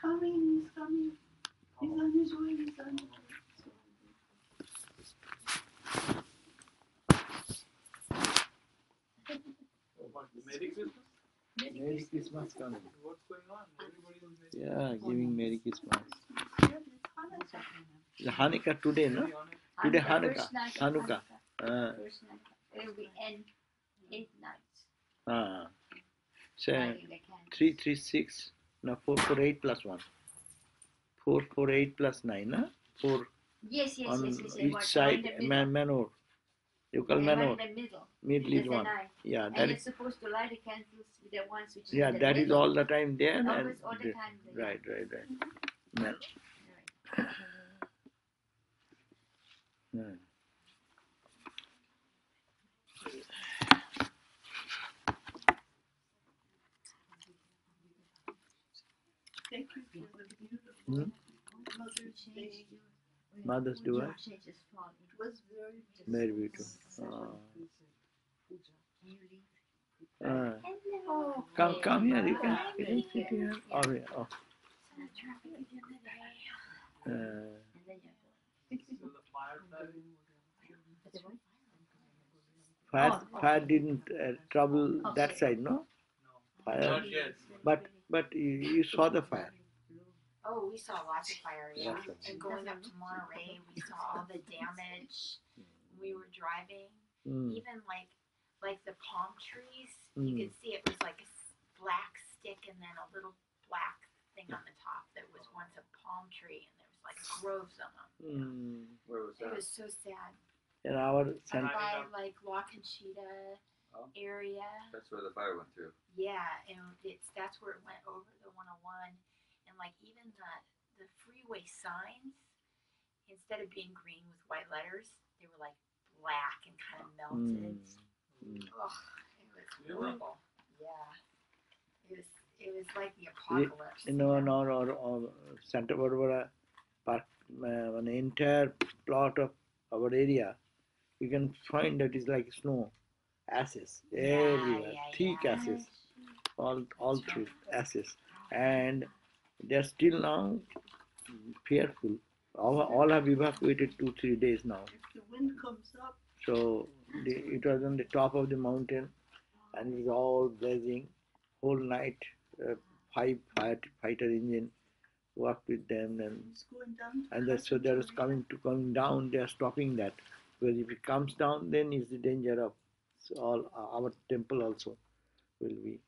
coming, he's coming. He's on his way, he's on his way. Merry Christmas? Merry Christmas coming. What's going on? Everybody is Yeah, giving Merry Christmas. It's Hanukkah. Hanukkah today, no? Today Hanukkah. First night of Hanukkah. First night. It'll be end 8 nights. So Lighting the candles. 336, no, 448 plus 1. 448 plus 9, no? 4 Yes, yes, on yes, yes. each side, manor. You call manor. in the middle. Middle is There's one. an eye. Yeah, And that you're is. supposed to light the candles with the ones which is Yeah, in the that is middle. all the time there. And Always all the time there. right. Man. Right. Yeah. Thank you for the beautiful Mother's Day. Mother's Day. It was very Very beautiful. Oh, Come here, you can sit here. Oh, yeah. Oh. Fire didn't trouble that side, no? Fire, Not yet. but you saw the fire. Oh, we saw lots of fire, yeah. Lots of And going up to Monterey, we saw all the damage. We were driving, even like the palm trees. You could see it was like a black stick and then a little black thing on the top that was once a palm tree, and there was like groves on them. Where was It that? was so sad. In our center. By like La Conchita area. That's where the fire went through. Yeah, and that's where it went over the 101, and like even the freeway signs, instead of being green with white letters, they were like black and kind of melted. Ugh, it was horrible. Yeah, it was like the apocalypse. No, Santa Barbara Park, an entire plot of our area, you can find that is like snow, ashes everywhere, thick ashes, all through ashes, and they're still now fearful. All have evacuated 2-3 days now. If the wind comes up. So it was on the top of the mountain, and it was all blazing whole night. 5 fighter engine worked with them, so there is coming down. They are stopping that, because if it comes down, then is the danger of all our temple also will be.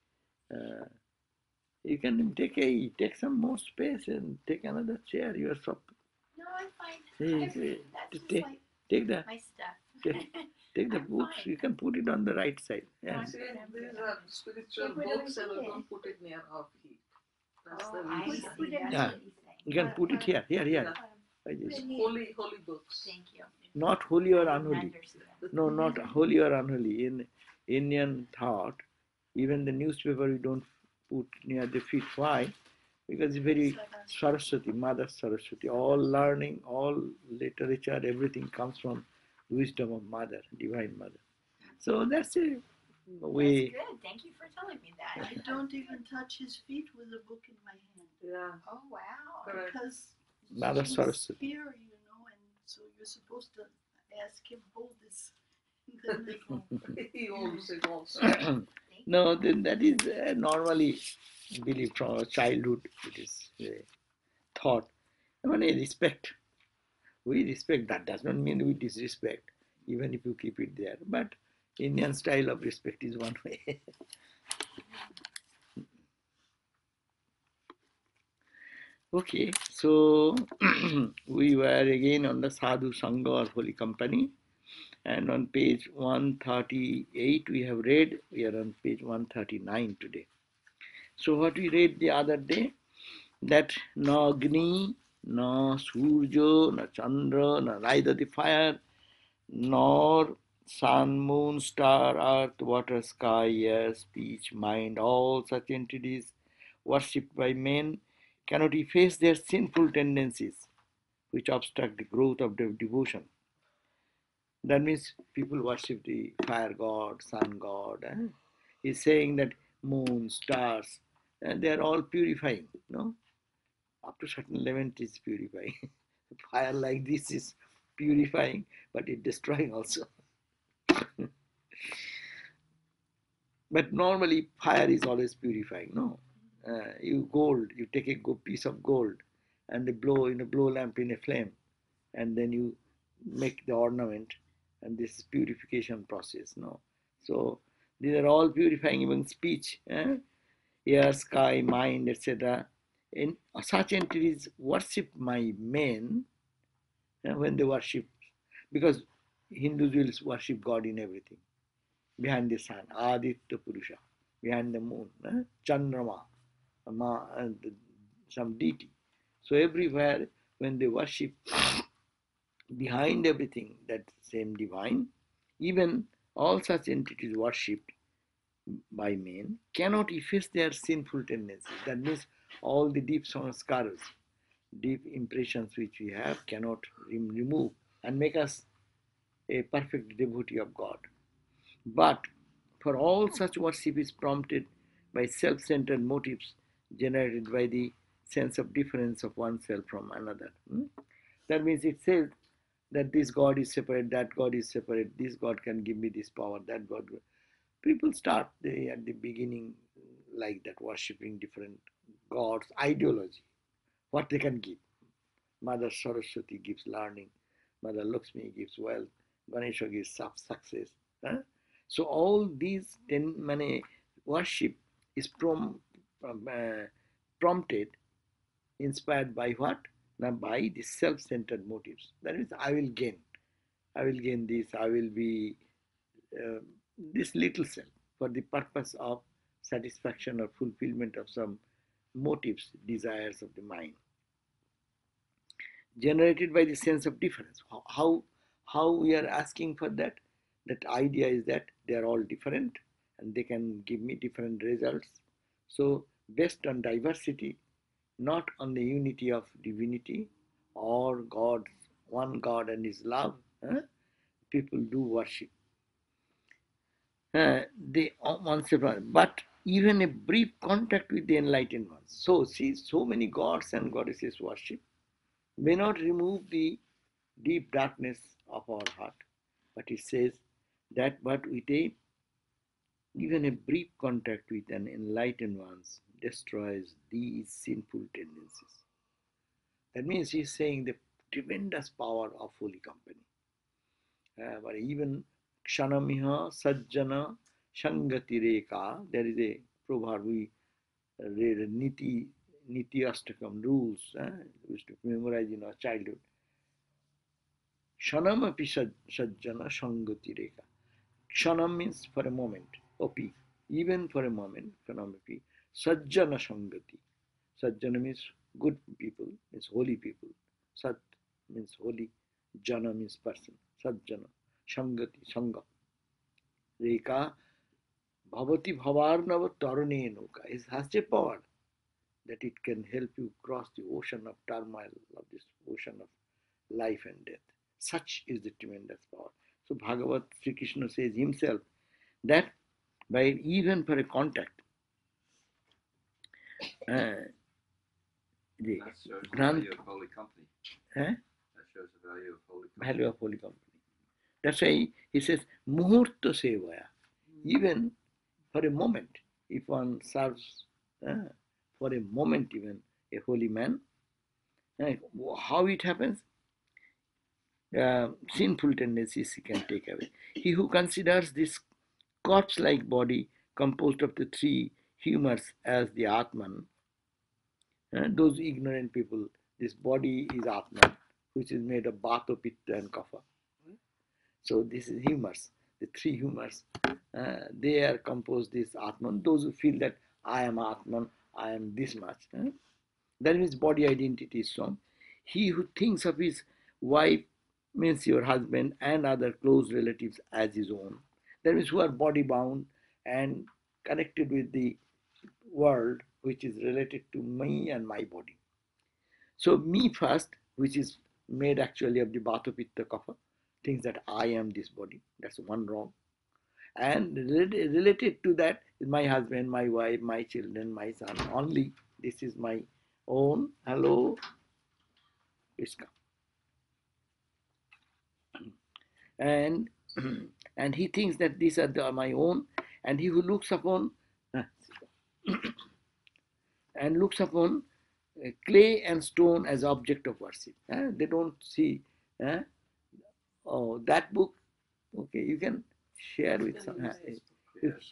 You can take some more space and take another chair. You are so. No, I'm fine. That's just Take the my stuff. take the books. You can put it on the right side. Yeah. These are spiritual books, and we don't put it near our feet. That's the I reason. see. Yeah. You can put it here. Like this. Holy books. Thank you. Not holy or unholy. No, not holy or unholy. In Indian thought, even the newspaper we don't put near the feet. Why? Because it's very Saraswati, Mother Saraswati. All learning, all literature, everything comes from wisdom of Mother, Divine Mother. So that's it. That's good. Thank you for telling me that. I don't even touch his feet with a book in my hand. Yeah. Oh wow. Because Mother he's Saraswati. here, and so you're supposed to ask him, hold this. And then they go. He holds it also. No, then that is normally believed from our childhood. It is thought. I mean, respect. We respect. That does not mean we disrespect, even if you keep it there. But Indian style of respect is one way. Okay, so we were again on the Sadhu Sangha or Holy Company, and on page 138 we have read. We are on page 139 today. So what we read the other day, that no Agni, no Surjo, no Chandra, no neither the fire, nor sun, moon, star, earth, water, sky, air, speech, mind, all such entities worshipped by men cannot efface their sinful tendencies which obstruct the growth of their devotion. That means people worship the fire god, sun god. He's saying that moon, stars, they are all purifying, no? to certain level it is purifying. Fire like this is purifying, but it destroying also. But normally fire is always purifying, no? You take a good piece of gold and they blow in a blow lamp in a flame, and then you make the ornament, and this is purification process, no? So these are all purifying, even speech, air, sky, mind, etc. And such entities worship my men when they worship, because Hindus will worship God in everything. Behind the sun, Aditya Purusha, behind the moon, Chandrama, some deity. So everywhere when they worship, behind everything that same divine, even all such entities worshipped by men cannot efface their sinful tendencies. That means all the deep samskaras, deep impressions which we have cannot remove and make us a perfect devotee of God. But for all such worship is prompted by self-centered motives generated by the sense of difference of oneself from another. That means it says that this God is separate, that God is separate, this God can give me this power, that God. People start at the beginning like that, worshipping different gods, ideology, what they can give. Mother Saraswati gives learning, Mother Lakshmi gives wealth, Ganesha gives success. So all these worship is prompted, inspired by what? Now by the self-centered motives. That is, I will gain this, I will be this little self for the purpose of satisfaction or fulfillment of some motives, desires of the mind, generated by the sense of difference. How we are asking for that? That idea is that they are all different and they can give me different results. So based on diversity, not on the unity of divinity or God's one God and His love, people do worship. They once but even a brief contact with the enlightened ones. So see, so many gods and goddesses worship may not remove the deep darkness of our heart, but it says that but with even a brief contact with an enlightened ones destroys these sinful tendencies. That means he's saying the tremendous power of holy company. But even Kshanamiha Sajjana Shangati Reka, there is a proverb we read, Niti Astakam rules, we used to memorize in our childhood. Kshanam api Sajjana Shangati Reka. Kshanam means for a moment, opi, even for a moment, Kshanam api Sajjana Shangati. Sajjana means good people, means holy people. Sat means holy, Jana means person. Sajjana, Shangati, Sangha. Reka, Bhavati Bhavarnava Tarane Noka. It has a power that it can help you cross the ocean of turmoil, of this ocean of life and death. Such is the tremendous power. So Bhagavat Sri Krishna says himself that by even for a contact, That shows the value of holy company. That shows the value of holy company. Value of holy company. That's why he says Muhurta Sevaya. Even for a moment, if one serves for a moment even a holy man, how it happens? Sinful tendencies he can take away. He who considers this corpse-like body composed of the three humors as the Atman, those ignorant people, this body is Atman, which is made of Vata, Pitta and Kapha. So this is humors, the three humors. They are composed this Atman. Those who feel that I am Atman, I am this much. That means body identity is strong. He who thinks of his wife, means your husband and other close relatives as his own. That means who are body bound and connected with the world which is related to me and my body. So me first, which is made actually of the Vata, Pitta, Kapha, thinks that I am this body. That's one wrong. And related to that is my husband, my wife, my children, my son. Only this is my own. Hello, Please come. And and he thinks that these are my own, and he who looks upon and looks upon clay and stone as object of worship. They don't see. Oh, that book. Okay, you can share with some.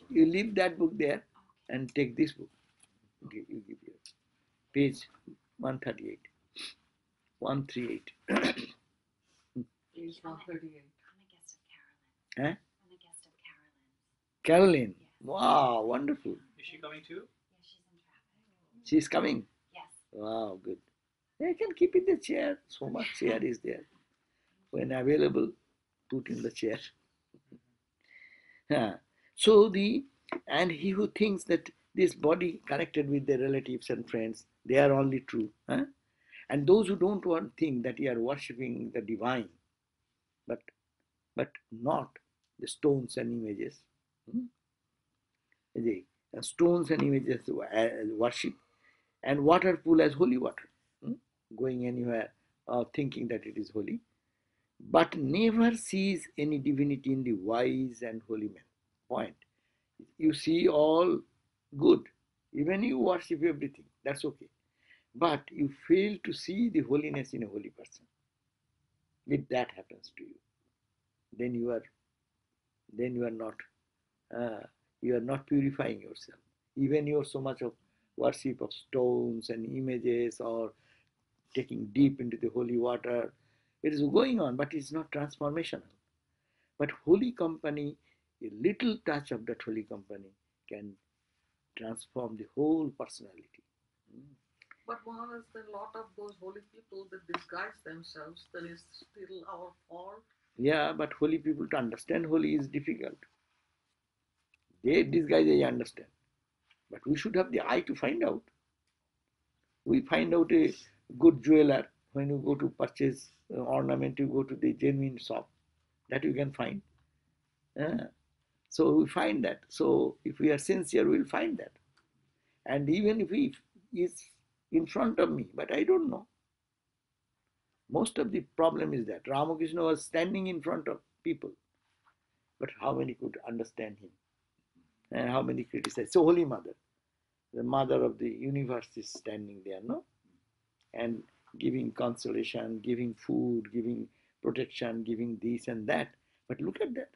You leave that book there and take this book. You give your page 138. 138. Page 138. I'm a guest of Carolyn. Huh? I'm a guest of Carolyn. Caroline. Yes. Wow, wonderful. Is she coming too? Yeah, she's in traffic. She's coming. Yes. Wow, good. I can keep in the chair. So much chair is there. When available, put in the chair. So and he who thinks that this body connected with their relatives and friends, they are only true. And those who don't want think that you are worshipping the divine, but not the stones and images. The stones and images worship, and water pool as holy water, going anywhere thinking that it is holy, but never sees any divinity in the wise and holy man. Point. You see all good, even you worship everything, that's okay, but you fail to see the holiness in a holy person. If that happens to you, then you are not purifying yourself. Even you are so much of worship of stones and images, or taking deep into the holy water, it is going on, but it's not transformational. But holy company, a little touch of that holy company can transform the whole personality. But Maharaj, a lot of those holy people that disguise themselves, that is still our fault. Yeah, but holy people, to understand holy is difficult. They disguise, I understand. But we should have the eye to find out. We find out a good jeweler when you go to purchase ornament, you go to the genuine shop. That you can find. So we find that. So if we are sincere, we will find that. And even if he is in front of me, but I don't know. Most of the problem is that Ramakrishna was standing in front of people, but how many could understand him? And how many criticized? So Holy Mother, the mother of the universe, is standing there, no? And giving consolation, giving food, giving protection, giving this and that. But look at that.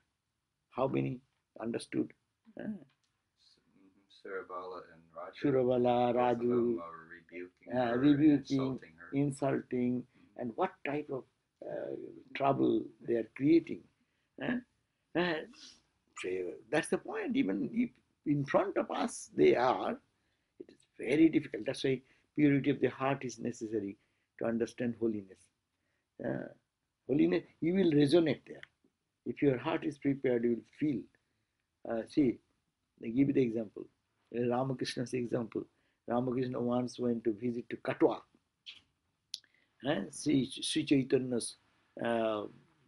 How many understood? Suravala and Raju. Shuravala, Both of Raju, them are rebuking her, rebuking, insulting her. and what type of trouble they are creating. That's the point. Even if in front of us they are, it is very difficult. That's why purity of the heart is necessary to understand holiness. Holiness, you will resonate there. If your heart is prepared, you will feel. See, I give you the example. Ramakrishna's example. Ramakrishna once went to visit to Katwa, Sri Chaitanya's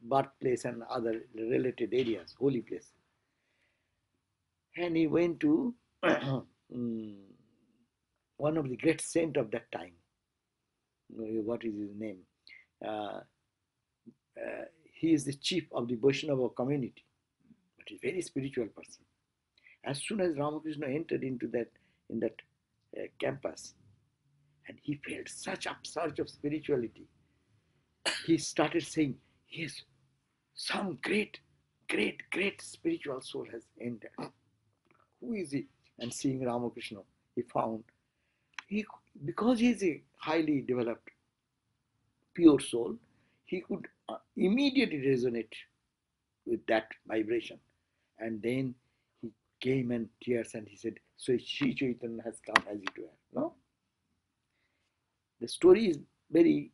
birthplace and other related areas, holy place. And he went to one of the great saints of that time. What is his name? He is the chief of the Vaishnava community, but he's a very spiritual person. As soon as Ramakrishna entered in that campus, and he felt such upsurge of spirituality, he started saying, yes, some great spiritual soul has entered. Who is he? And seeing Ramakrishna, he found, because he is a highly developed, pure soul, he could immediately resonate with that vibration. And then he came in tears and he said, so Sri Chaitanya has come as it were. No? The story is very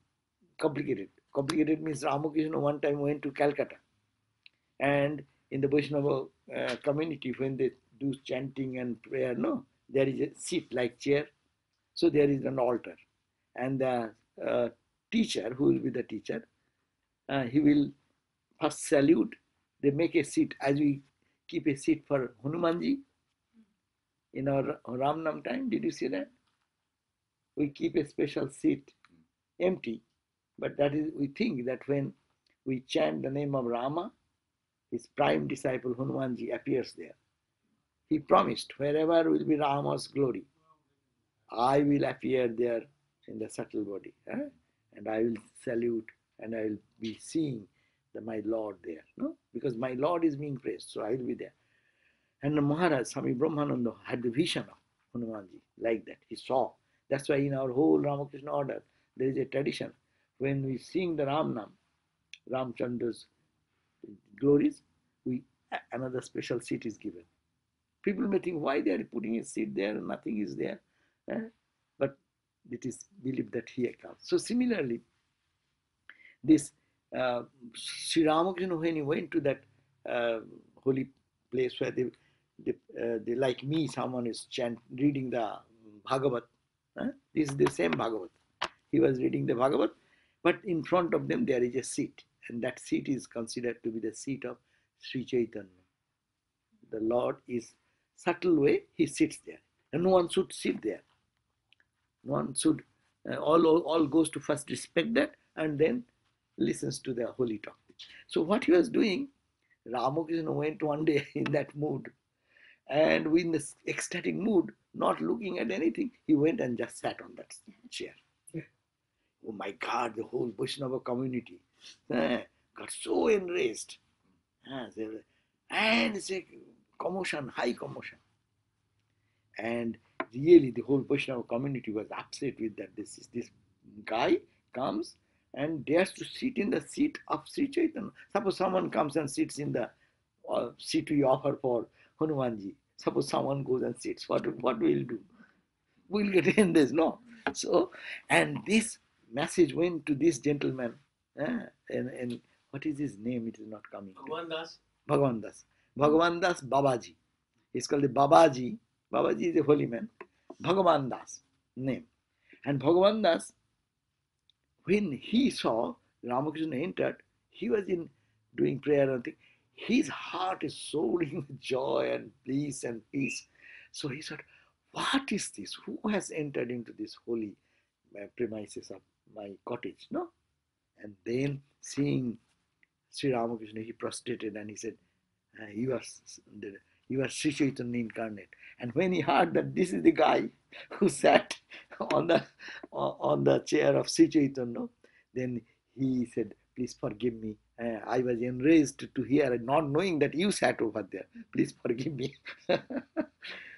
complicated. Complicated means Ramakrishna one time went to Calcutta, and in the Vaishnava community, when they do chanting and prayer, no, there is a seat like chair, so there is an altar, and the teacher, who will be the teacher, he will first salute. They make a seat, as we keep a seat for Hanumanji in our Ram Nam time. Did you see that? We keep a special seat empty, But that is, we think that when we chant the name of Rama, his prime disciple Hanumanji appears there. He promised, wherever will be Rama's glory, I will appear there in the subtle body, and I will salute, and I will be seeing my Lord there, no? Because my Lord is being praised, so I will be there. And the Maharaj, Swami Brahmananda, had the vision of Hanumanji like that. He saw. That's why in our whole Ramakrishna order, there is a tradition. When we sing the Ram Nam, Ramchandra's glories, another special seat is given. People may think why they are putting a seat there and nothing is there. But it is believed that he comes. So similarly, this Sri Ramakrishna, when he went to that holy place where they like me, someone is reading the Bhagavat. This is the same Bhagavat. He was reading the Bhagavat, but in front of them there is a seat, and that seat is considered to be the seat of Sri Chaitanya. The Lord is subtle way, he sits there, and no one should sit there. No one should, all goes to first respect that and then listens to the holy talk. So what he was doing, Ramakrishna went one day in that mood, and in this ecstatic mood, not looking at anything, he went and just sat on that chair. Oh my God, the whole Vaishnava community got so enraged. And it's a commotion, high commotion. And really the whole Vaishnava community was upset with that. This guy comes and dares to sit in the seat of Sri Chaitanya. Suppose someone comes and sits in the seat we offer for Hanumanji. Suppose someone goes and sits. What we'll do? We'll get enraged, no? So, and this message went to this gentleman. And what is his name? It is not coming. Bhagwan Das. Bhagwan Das. Bhagwan Das Babaji. He's called the Babaji. Babaji is a holy man. Bhagwan Das name. And Bhagwan Das, when he saw Ramakrishna entered, he was in doing prayer and thing. His heart is soaring with joy and bliss and peace. So he said, what is this? Who has entered into this holy premises of my cottage? No? And then seeing Sri Ramakrishna, he prostrated and he said, you are Sri Chaitanya incarnate. And when he heard that this is the guy who sat on the chair of Sri Chaitanya, then he said, please forgive me. I was enraged to hear, not knowing that you sat over there. Please forgive me.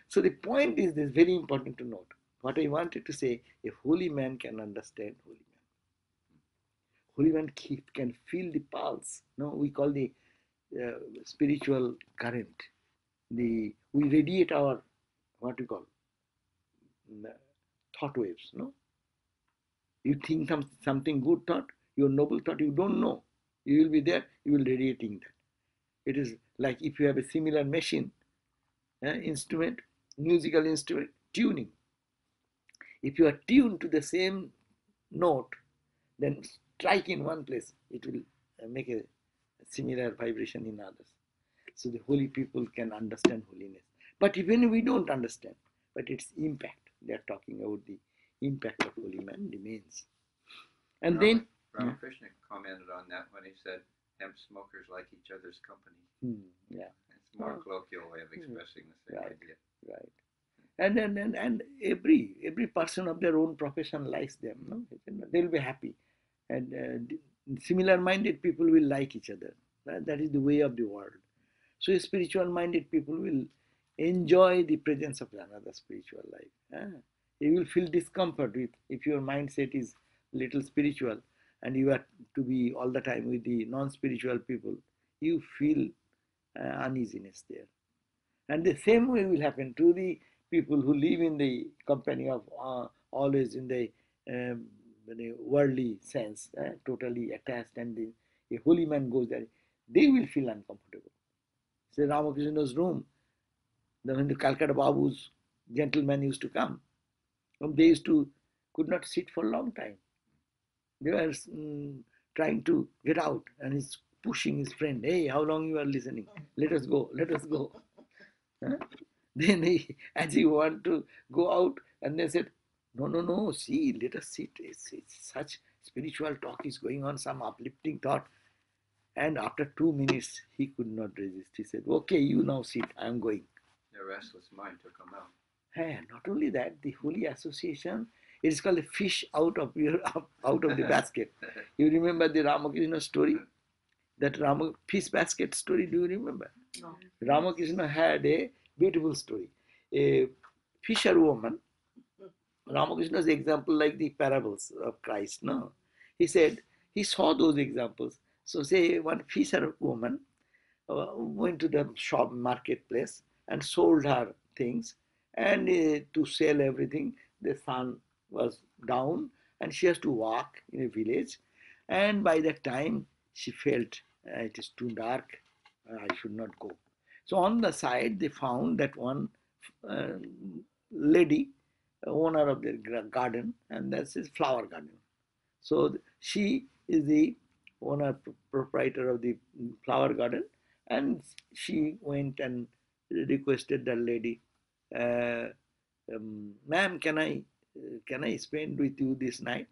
So the point is this, very important to note. What I wanted to say, a holy man can understand holy man. Holy man can feel the pulse. No, we call the spiritual current. We radiate our, what we call, thought waves. No, you think something good thought, your noble thought, you don't know. You will be there, you will radiating that. It is like if you have a similar machine, instrument, musical instrument, tuning. If you are tuned to the same note, then strike in one place, it will make a similar vibration in others. So the holy people can understand holiness. But even we don't understand, but its impact, they are talking about the impact of holy man remains. And then Ramakrishna commented on that when he said, hemp smokers like each other's company. Yeah. It's a more colloquial way of expressing the same idea. Right. And every person of their own profession likes them. No? They'll be happy. And similar-minded people will like each other. That is the way of the world. So spiritual-minded people will enjoy the presence of another spiritual life. You will feel discomfort if your mindset is little spiritual and you are to be all the time with the non-spiritual people. You feel uneasiness there. And the same way will happen to the people who live in the company of always in the worldly sense, totally attached, and a holy man goes there, they will feel uncomfortable. Say Ramakrishna's room, when the Calcutta Babu's gentlemen used to come, they could not sit for a long time. They were trying to get out, and he's pushing his friend, hey, how long you are listening? Let us go, let us go. Then as he wanted to go out, and they said, No, no, no. See, let us sit. It's such spiritual talk is going on, some uplifting thought. And after 2 minutes, he could not resist. He said, "Okay, you now sit. I am going." The restless mind took him out. Hey, not only that, the Holy Association, it is called a fish out of your out of the basket. You remember the Ramakrishna story? That fish basket story, do you remember? No. Ramakrishna had a beautiful story. A fisherwoman, Ramakrishna's example like the parables of Christ, no? He said, he saw those examples. So say one fisherwoman went to the shop marketplace and sold her things, and to sell everything the sun was down and she has to walk in a village, and by that time she felt it is too dark, I should not go. So on the side they found that one uh, lady, owner of the garden, and that's his flower garden. So she is the owner, proprietor of the flower garden, and she went and requested the lady, uh, "Ma'am, can I spend with you this night?"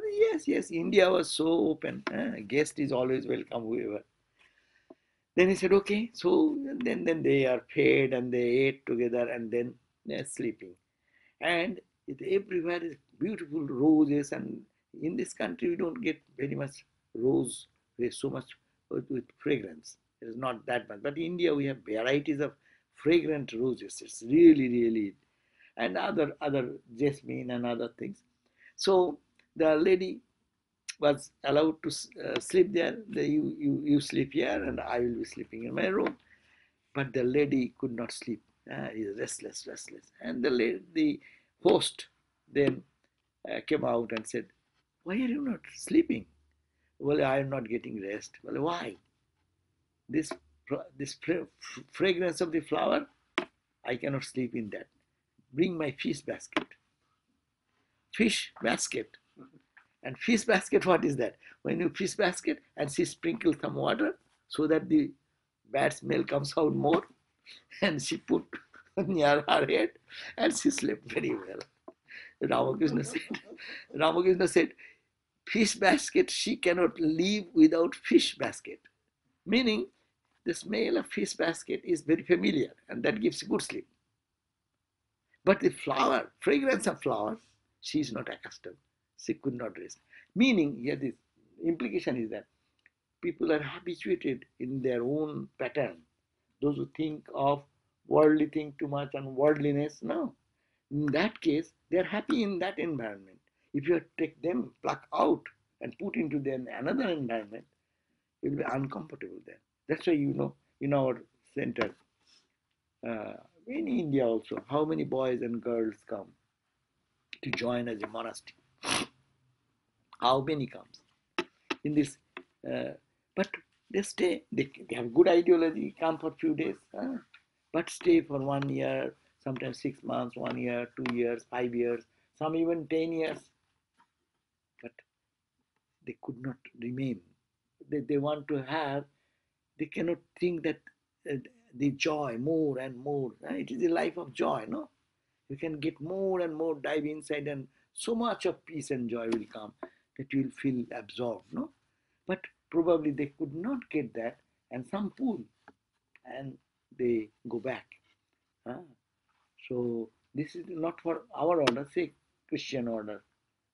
Yes, yes. India was so open. Guest is always welcome, whoever. Then he said, "Okay." So then they are fed and they ate together, and then they're sleeping. And everywhere is beautiful roses, and in this country we don't get very much rose with so much with fragrance. It is not that much, but in India we have varieties of fragrant roses. It's really, really, and other jasmine and other things. So the lady was allowed to sleep there. You sleep here and I will be sleeping in my room. But the lady could not sleep. Is restless. And the host then came out and said, "Why are you not sleeping?" "Well, I am not getting rest." "Well, why?" This fragrance of the flower, I cannot sleep in that. Bring my fish basket. Fish basket. And fish basket, what is that? When you fish basket and she sprinkled some water so that the bad smell comes out more, and she put near her head and she slept very well. Ramakrishna said, "Fish basket, she cannot live without fish basket." Meaning, the smell of fish basket is very familiar and that gives good sleep. But the flower, fragrance of flowers, she is not accustomed. She could not rest. Meaning, here the implication is that people are habituated in their own pattern. Those who think of worldly thing too much and worldliness, no. In that case, they are happy in that environment. If you take them, pluck out and put into them another environment, it will be uncomfortable there. That's why in our center, uh, in India also, how many boys and girls come to join as a monastery? How many comes in this? Uh, but they stay. They have good ideology. Come for few days, but stay for 1 year, sometimes 6 months, 1 year, 2 years, 5 years, some even 10 years. But they could not remain. They want to have. They cannot think that the joy more and more. It is a life of joy, no? You can get more and more, dive inside, and so much of peace and joy will come that you will feel absorbed, no? But probably they could not get that, and some pull, and they go back. So this is not for our order, say Christian order,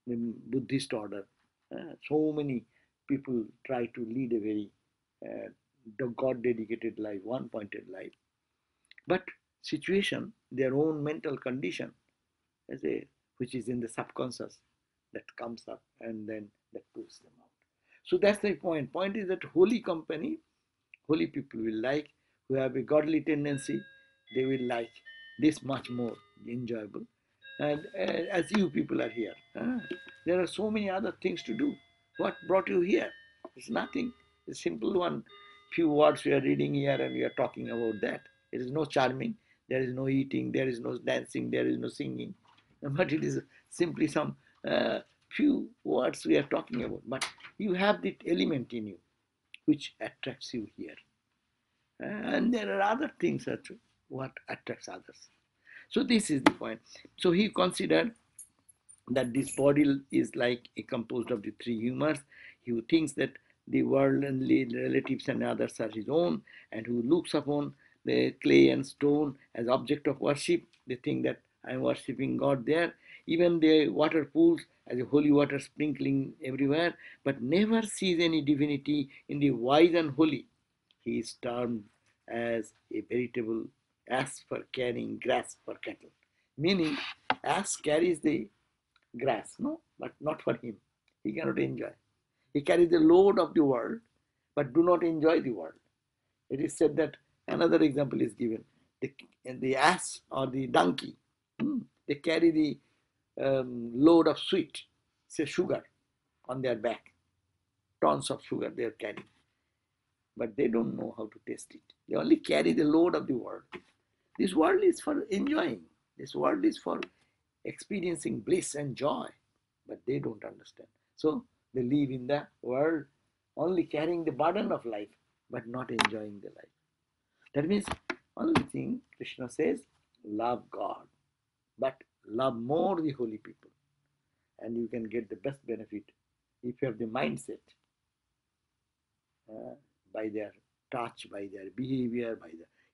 the Buddhist order. So many people try to lead a very God-dedicated life, one-pointed life. But situation, their own mental condition, which is in the subconscious, that comes up and then that pulls them out. So that's the point. Point is that holy company, holy people will like, who have a godly tendency, they will like this much more enjoyable. And as you people are here, there are so many other things to do. What brought you here? It's nothing. It's a simple one. Few words we are reading here and we are talking about that. It is no charming. There is no eating. There is no dancing. There is no singing. But it is simply some few words we are talking about. But you have that element in you which attracts you here. And there are other things that what attracts others. So this is the point. So he considered that this body is like a composed of the three humors. He who thinks that the worldly relatives and others are his own, and who looks upon the clay and stone as object of worship, they think that I am worshipping God there. Even the water pools as a holy water sprinkling everywhere, but never sees any divinity in the wise and holy. He is termed as a veritable ass for carrying grass for cattle. Meaning, ass carries the grass, no, but not for him. He cannot enjoy. He carries the load of the world, but do not enjoy the world. It is said that another example is given. The ass or the donkey, they carry the load of sweet, say sugar, on their back. Tons of sugar they are carrying. But they don't know how to taste it. They only carry the load of the world. This world is for enjoying. This world is for experiencing bliss and joy. But they don't understand. So they live in the world only carrying the burden of life, but not enjoying the life. That means only thing Krishna says, love God, but love more the holy people. And you can get the best benefit if you have the mindset by their touch, by their behavior,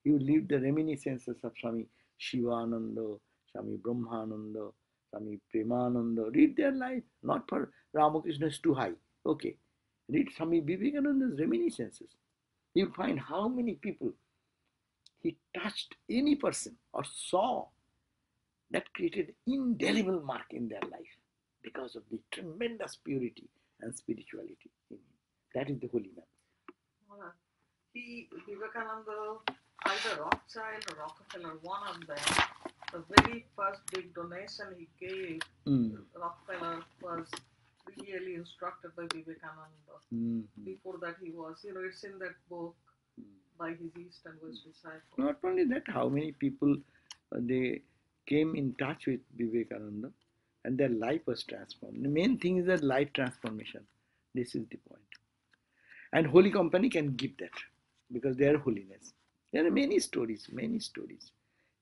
you live the reminiscences of Swami Shivananda, Swami Brahmananda, Swami Premananda. Read their life, not for Ramakrishna is too high. Okay. Read Swami Vivekananda's reminiscences. You'll find how many people he touched any person or saw that created indelible mark in their life because of the tremendous purity and spirituality in him. That is the holy man. Vivekananda, either Rothschild or Rockefeller, one of them, the very first big donation he gave, Rockefeller was really instructed by Vivekananda. Before that he was, it's in that book by his East and West disciples. Not only that, how many people they came in touch with Vivekananda and their life was transformed. The main thing is that life transformation. This is the point. And Holy Company can give that because they are holiness. There are many stories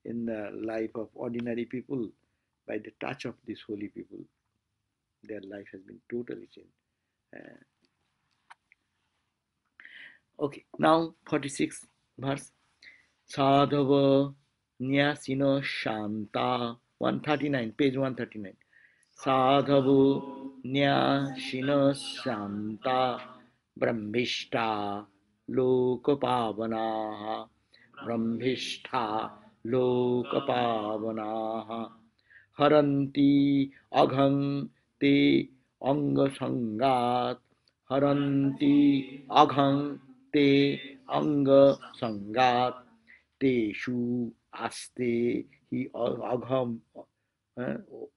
in the life of ordinary people. By the touch of these holy people, their life has been totally changed. Okay, now 46th verse. Sadhava Nyasino Shanta, 139, page 139. Sadhavu Nyasino Shanta Brahmishta Lokapavanaha Brahmishta Lokapavanaha Haranti Agham Te Anga Sangat Haranti Agham Te Anga Sangat Teshu Aste Hi Agham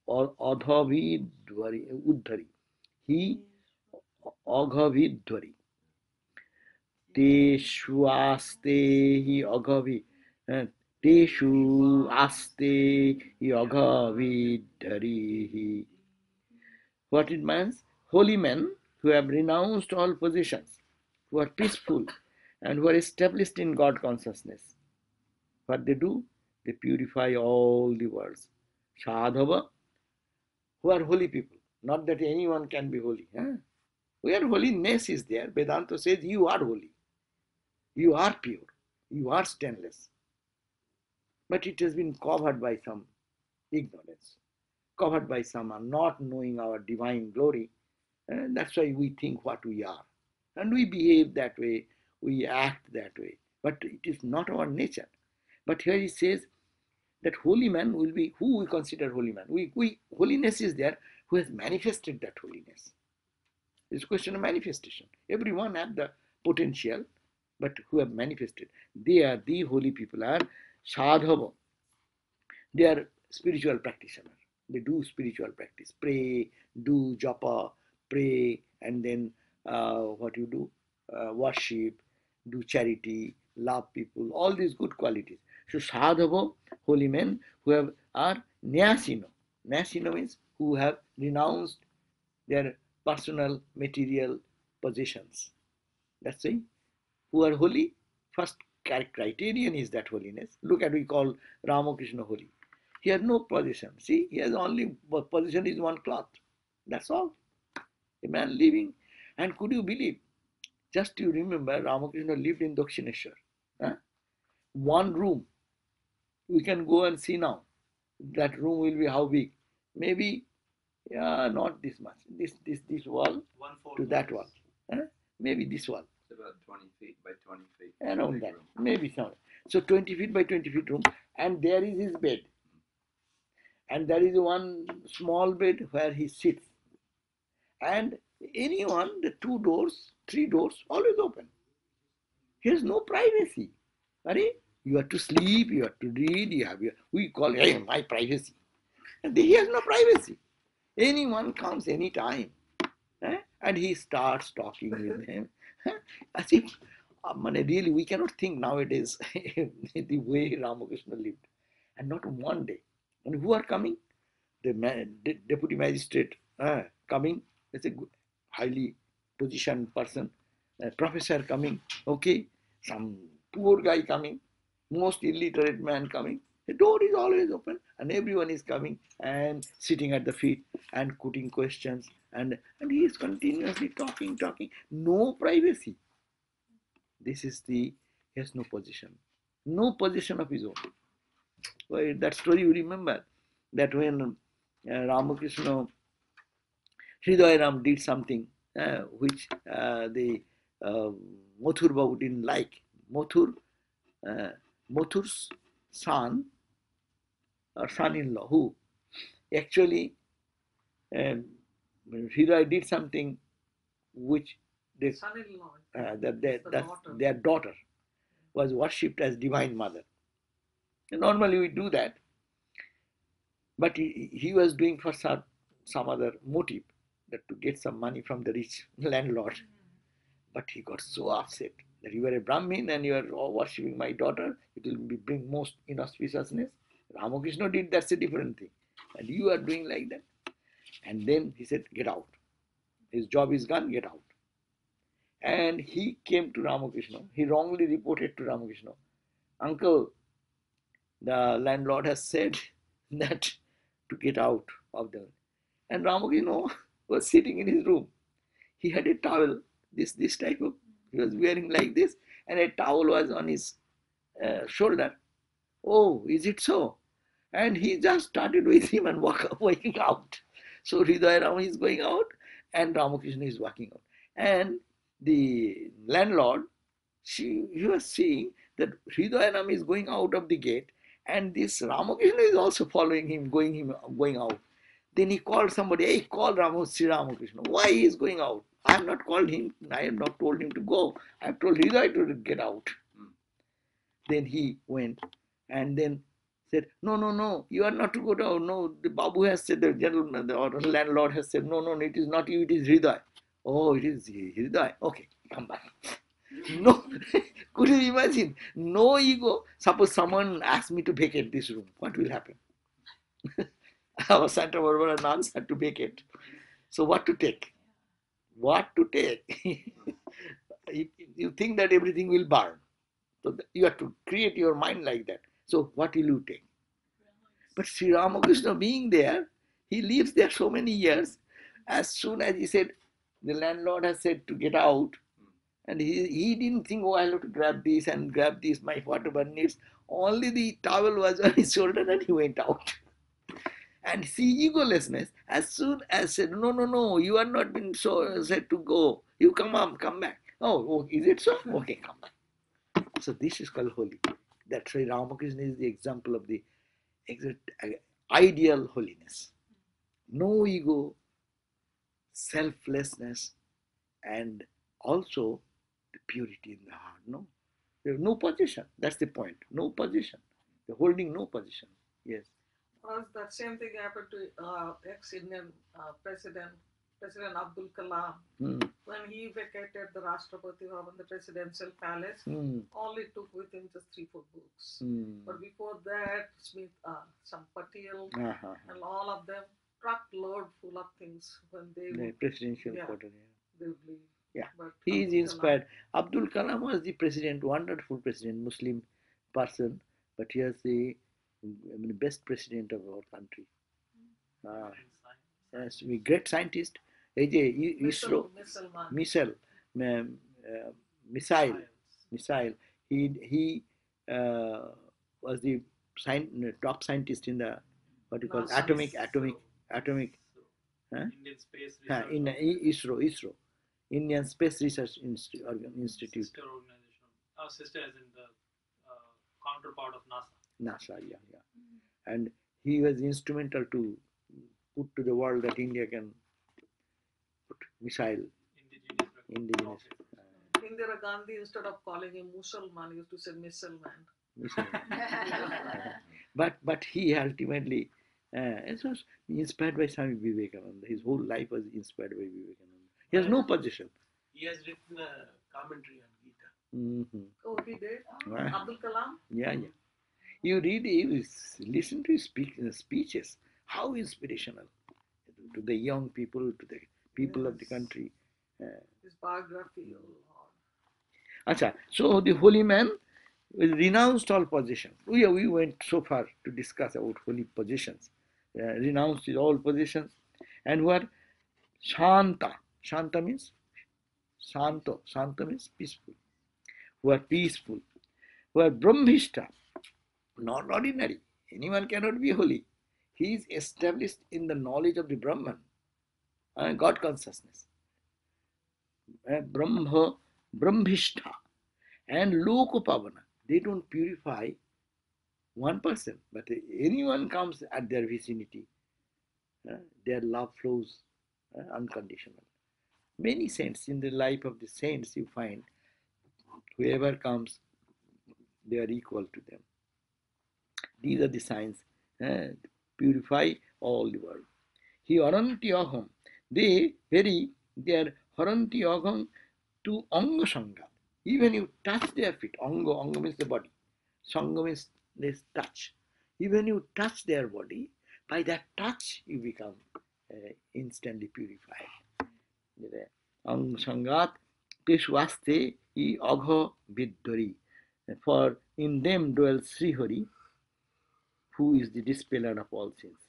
Adhavidvari Uddhari Hi Aghavidvari Teshu Aste Hi Aghavi Teshu Aste Hi Aghavidhari. What it means? Holy men who have renounced all possessions, who are peaceful and who are established in God consciousness. What they do? They purify all the worlds. Sadhava, who are holy people. Not that anyone can be holy. Where holiness is there, Vedanta says you are holy. You are pure. You are stainless. But it has been covered by some ignorance, covered by some not knowing our divine glory. And that's why we think what we are. And we behave that way, we act that way. But it is not our nature. But here he says that holy man will be, who we consider holy man? Holiness is there who has manifested that holiness. It's a question of manifestation. Everyone have the potential, but who have manifested. They are the holy people, are sadhava. They are spiritual practitioners. They do spiritual practice. Pray, do japa, pray, and then what you do? Worship, do charity, love people, all these good qualities. So sadhava, holy men who are nyasino. Nyasino means who have renounced their personal material possessions. That's why who are holy, first criterion is that holiness. Look at, we call Ramakrishna holy. He has no position. See, he has only position is one cloth. That's all. A man living. And could you believe? Just you remember, Ramakrishna lived in Dakshineshwar. Huh? One room. We can go and see now. That room will be how big? Maybe, yeah, not this much. This wall to that wall. Huh? Maybe this wall. It's about 20 feet by 20 feet. Around that. Maybe somewhere. So 20 feet by 20 feet room. And there is his bed. And there is one small bed where he sits. And anyone, the 2 doors, 3 doors, always open. He has no privacy. You have to sleep, you have to read, we call it my privacy. And he has no privacy. Anyone comes anytime. And he starts talking with him. As if, really, we cannot think nowadays the way Ramakrishna lived. And not one day. And who are coming? The deputy magistrate coming. That's a highly positioned person. A professor coming. Okay. Some poor guy coming. Most illiterate man coming. The door is always open and everyone is coming and sitting at the feet and putting questions. And he is continuously talking. No privacy. He has no position. No position of his own. Well, that story you remember, that when Ramakrishna, Hridaya Ram did something which the Mathur Babu didn't like. Mathur's son or son-in-law, who actually Hridaya did something which son-in-law, their daughter was worshipped as Divine Mother. And normally we do that, but he was doing for some other motive, that to get some money from the rich landlord. But he got so upset that you are a Brahmin and you are worshipping my daughter, it will bring most inauspiciousness. Ramakrishna did, that's a different thing. And you are doing like that. And then he said, get out. His job is gone, get out. And he came to Ramakrishna. He wrongly reported to Ramakrishna, uncle, the landlord has said that to get out of the... And Ramakrishna was sitting in his room. He had a towel, this type of, he was wearing like this, and a towel was on his shoulder. Oh, is it so? And he just started with him and walking out. So Hridaya Ram is going out and Ramakrishna is walking out. And the landlord, he was seeing that Hridaya Ram is going out of the gate and this Ramakrishna is also following him, going out. Then he called somebody, hey, call Sri Ramakrishna. Why he is going out? I have not called him, I have not told him to go. I have told Hridaya to get out. Then he went and then said, no, you are not to go down. No, the Babu has said, the gentleman, or landlord has said, no, it is not you, it is Hridaya. Oh, it is Hridaya. Okay, come back. No, could you imagine? No ego. Suppose someone asked me to vacate this room, what will happen? Our Santa Barbara nuns had to vacate. So what to take? What to take? You think that everything will burn. So you have to create your mind like that. So what will you take? But Sri Ramakrishna being there, he lives there so many years. As soon as he said, the landlord has said to get out, and he didn't think, oh, I'll have to grab this, my whatever needs. Only the towel was on his shoulder and he went out. And see, egolessness, as soon as said, no, you are not been so said to go. You come back. Oh, is it so? Okay, come back. So this is called holy. That's why Ramakrishna is the example of the ideal holiness. No ego, selflessness, and also the purity in the heart. No, there is no position. That's the point. No position. They're holding no position. Yes. That same thing happened to ex-Indian President Abdul Kalam. When he vacated the Rashtrapati Bhavan, the presidential palace, only took with him just 3-4 books. But before that, Smith, some Patel, and all of them truckload full of things when they the presidential quarter. They would leave. Yeah, But he is inspired. Abdul Kalam was the president, wonderful president, Muslim person, but he has the I mean, best president of our country. Yes, we great scientist. ISRO, missile, missile. He was the top scientist in the what you call atomic. Huh? Indian Space Research. In ISRO, Indian Space Research Institute. Sister organization. Our sister is in the counterpart of NASA. NASA, yeah. And he was instrumental to put to the world that India can put missile. Indigenous. Indira Gandhi, instead of calling him Musalman, used to say missile man. But he ultimately it was inspired by Swami Vivekananda. His whole life was inspired by Vivekananda. He has no position. He has written a commentary on Gita. Oh, he did? Abdul Kalam? Yeah. You listen to his speeches. How inspirational to the young people, to the people of the country. His biography. Acha, so the holy man renounced all possessions. We went so far to discuss about holy possessions. Renounced his all possessions and were shanta. Shanta means santo. Santa means peaceful. Who are peaceful. Who are brahmishta. Not ordinary. Anyone cannot be holy. He is established in the knowledge of the Brahman, God consciousness. Brahmishta and lokopavana. They don't purify one person, but anyone comes at their vicinity, their love flows unconditional. Many saints, in the life of the saints, you find whoever comes, they are equal to them. These are the signs. Purify all the world. He haranti aham. They vary their haranti aham to anga sangha. Even you touch their feet. Anga means the body. Sangha means this touch. Even you touch their body, by that touch you become instantly purified. Anga sangat teswaste I agha viddhari. For in them dwells Sri Hari, who is the dispeller of all sins.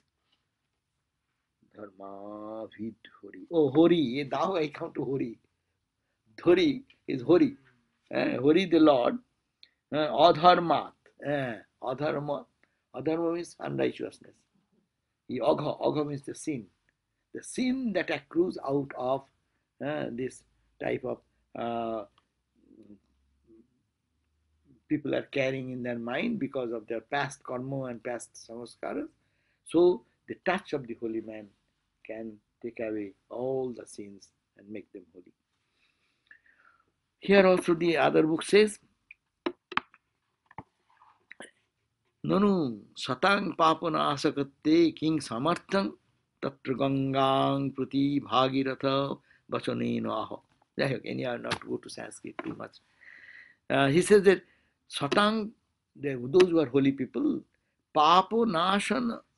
Dharma vid Hori. Oh, Hori. Now I come to Hori. Hori is Hori. Hori the Lord. Adharmat. Adharma means unrighteousness. Agha means the sin. The sin that accrues out of this type of people are carrying in their mind because of their past karma and past samskaras. So the touch of the holy man can take away all the sins and make them holy. Here also the other book says, Nanu satang papana asakatte king samarthang tatra gangang prati bhagiratha vachaneno aho. Anyhow, not to go to Sanskrit too much. He says that Satang, those who are holy people, Papo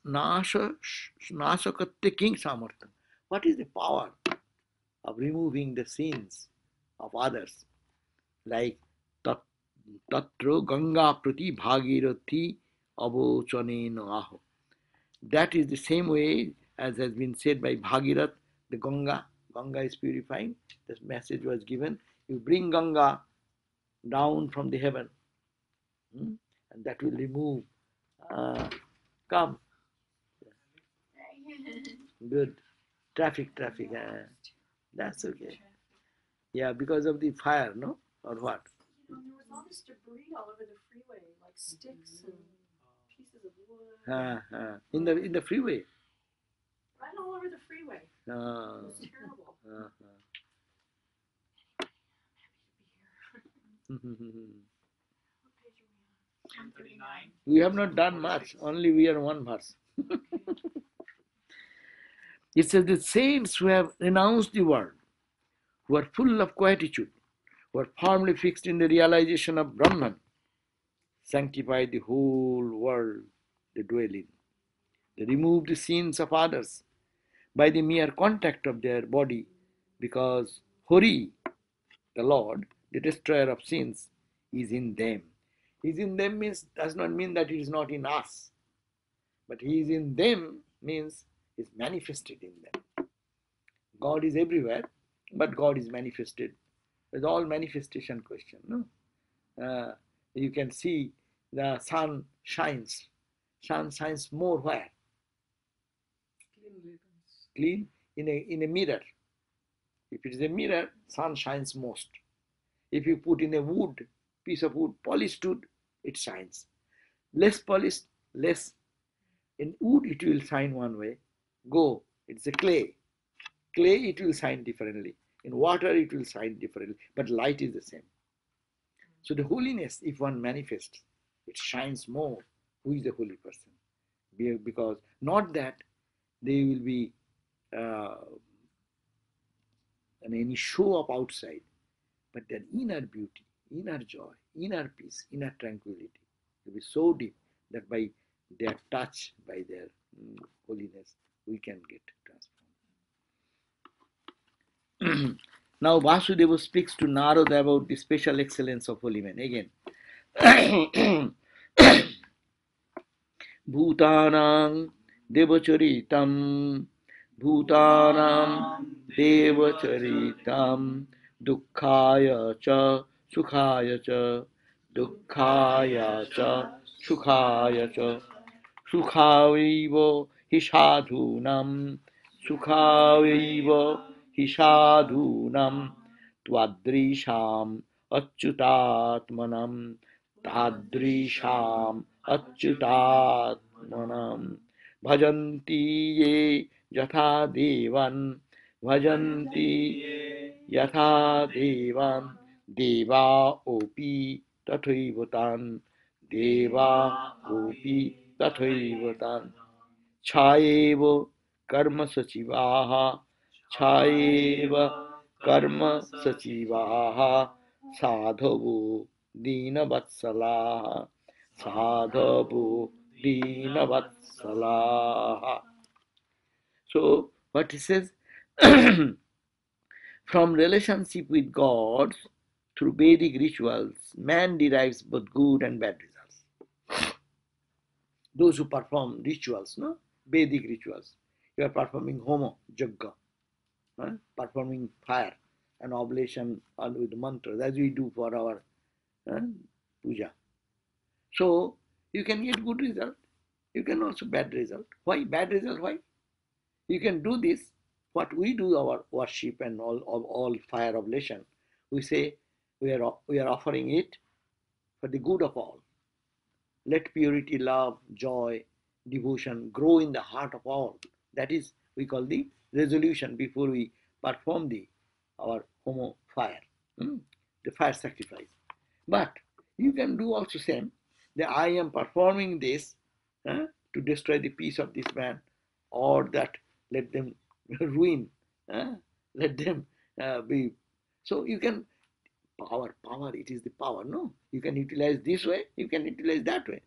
Nasakatte King Samarthan. What is the power of removing the sins of others? Like Tatra Ganga Prati Bhagirathi Abochanena Aho. That is the same way as has been said by Bhagirath, the Ganga. Ganga is purifying. This message was given. You bring Ganga down from the heaven. And that will remove. Come. Good. Traffic. That's okay. Yeah, because of the fire, no? Or what? There was all this debris all over the freeway, like sticks and pieces of wood. In the freeway. Right all over the freeway. It was terrible. We have not done much, only we are one verse. It says the saints who have renounced the world, who are full of quietude, who are firmly fixed in the realization of Brahman, sanctify the whole world they dwell in. They remove the sins of others by the mere contact of their body, because Hori, the Lord, the destroyer of sins, is in them. Is in them does not mean that it is not in us. But He is in them means He is manifested in them. God is everywhere, but God is manifested. It's all manifestation question. No, you can see the sun shines. Sun shines more where? Clean in a mirror. If it is a mirror, sun shines most. If you put in a wood, piece of wood, polished wood, it shines. Less polished, less. In wood, it will shine one way. Go, it's a clay. Clay, it will shine differently. In water, it will shine differently. But light is the same. So the holiness, if one manifests, it shines more. Who is the holy person? Because not that they will be any show up outside, but their inner beauty, inner joy, inner peace, inner tranquility will be so deep that by their touch, by their holiness, we can get transformed. Now Vasudeva speaks to Narada about the special excellence of holy men. Again, Bhutanam Devacharitam Bhutanam Devacharitam Dukkhaya cha Sukhaya cha Dukkhaya cha Sukhaya cha Sukhaviva hi sadhunam Sukhaviva hi sadhunam Twadrisham Achyutatmanam Tadrisham Achyutatmanam Bhajanti ye yatha devan Bhajanti yatha devan Deva opi tathaivatam Deva opi tathaivatam Chaeva karma sachivaha Chaeva karma sachivaha Sadhavu Dina Vatsalaha Sadhavu Dina Vatsalaha. So what he says, from relationship with God through Vedic rituals, man derives both good and bad results. Those who perform rituals, no, Vedic rituals, you are performing homo, yajna, performing fire and oblation with mantras, as we do for our puja. So you can get good result, you can also bad result. Why bad result? Why? You can do this, what we do, our worship and all fire oblation, we say we are offering it for the good of all. Let purity, love, joy, devotion grow in the heart of all. That is, we call the resolution before we perform our homo fire, the fire sacrifice. But you can do also same, that I am performing this to destroy the peace of this man, or that let them ruin, let them be. So you can, power, it is the power, no? You can utilize this way, you can utilize that way.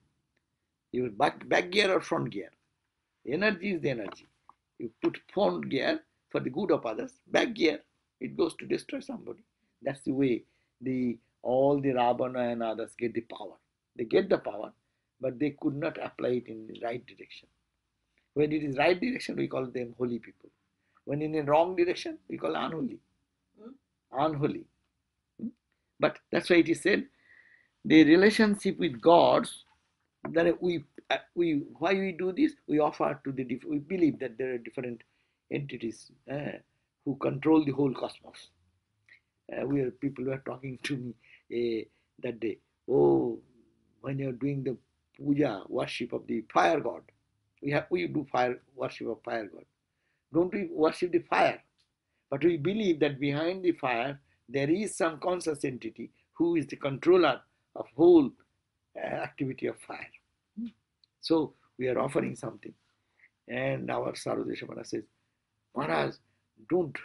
You back gear or front gear. Energy is the energy. You put front gear for the good of others, back gear, it goes to destroy somebody. That's the way all the Ravana and others get the power. They get the power, but they could not apply it in the right direction. When it is right direction, we call them holy people. When in the wrong direction, we call unholy. Unholy. But that's why it is said, the relationship with gods, that why we do this? We offer to we believe that there are different entities who control the whole cosmos. People were talking to me that day. Oh, when you're doing the puja, worship of the fire god, we do fire worship of fire god. Don't we worship the fire? But we believe that behind the fire there is some conscious entity who is the controller of whole activity of fire. So we are offering something, and our Sarvadevananda says, Maharaj, don't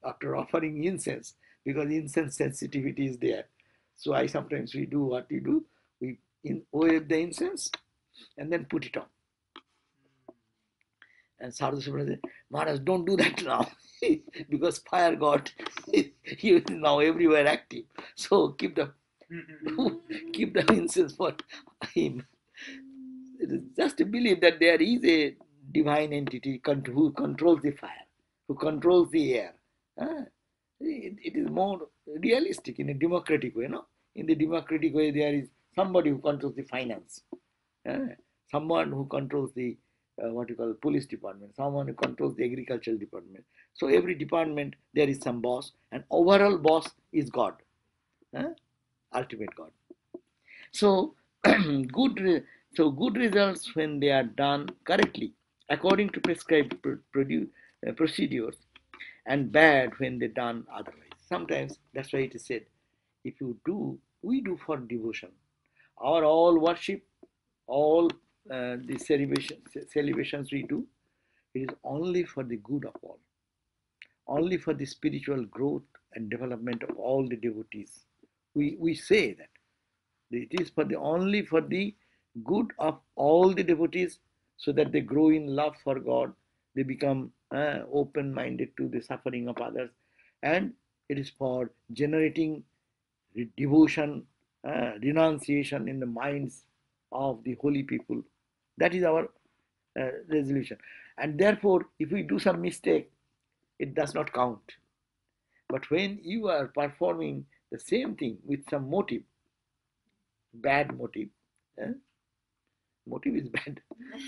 after offering incense, because incense sensitivity is there. So sometimes we do what we do, we wave the incense and then put it on. And Sarvadevananda says, Maharaj, don't do that now, because fire god he is now everywhere active. So keep the incense for him. it is just a belief that there is a divine entity who controls the fire, who controls the air. It is more realistic in a democratic way, no? In the democratic way, there is somebody who controls the finance, someone who controls the what you call police department, someone who controls the agricultural department. So every department there is some boss, and overall boss is God, ultimate God. So good results when they are done correctly according to prescribed procedures, and bad when they done otherwise. Sometimes that's why it is said, if we do for devotion. Our all worship, all the celebrations we do, it is only for the good of all, only for the spiritual growth and development of all the devotees. We say that it is only for the good of all the devotees, so that they grow in love for God, they become open-minded to the suffering of others, and it is for generating devotion, renunciation in the minds of the holy people. That is our resolution. And therefore, if we do some mistake, it does not count. But when you are performing the same thing with some motive, bad motive, motive is bad.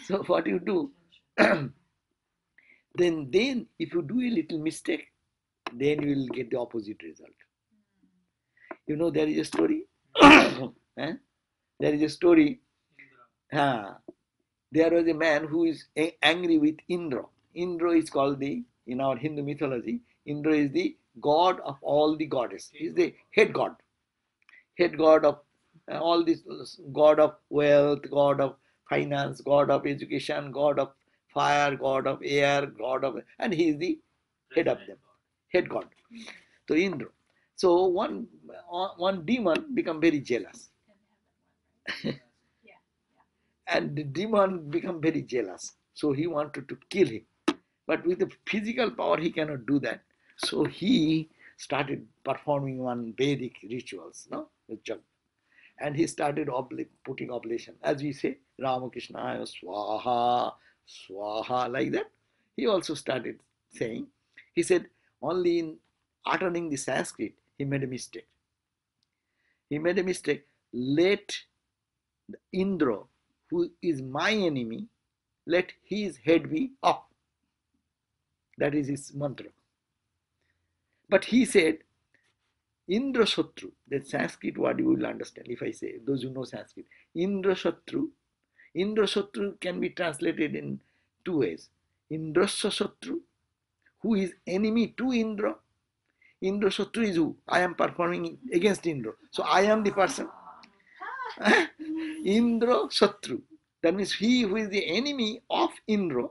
So what you do, then if you do a little mistake, then you will get the opposite result. You know, there is a story. There is a story. There was a man who is angry with Indra. Indra is called in our Hindu mythology, Indra is the god of all the goddesses. He is the head god of all this, god of wealth, god of finance, god of education, god of fire, god of air, and he is the head of them, head god. So Indra. So one demon become very jealous. And the demon become very jealous. So he wanted to kill him. But with the physical power, he cannot do that. So he started performing one Vedic rituals, and he started putting oblation. As we say, Ramakrishna, Swaha, Swaha, like that. He also started saying, he said, only in uttering the Sanskrit, he made a mistake. Let Indra, who is my enemy, let his head be up. That is his mantra. But he said, Indra Shatru, that Sanskrit word you will understand if I say, those who know Sanskrit. Indra Shatru can be translated in two ways. Indrasya Shatru, who is enemy to Indra. Indra Shatru is who? I am performing against Indra. So I am the person. Indra Shatru. That means he who is the enemy of Indra,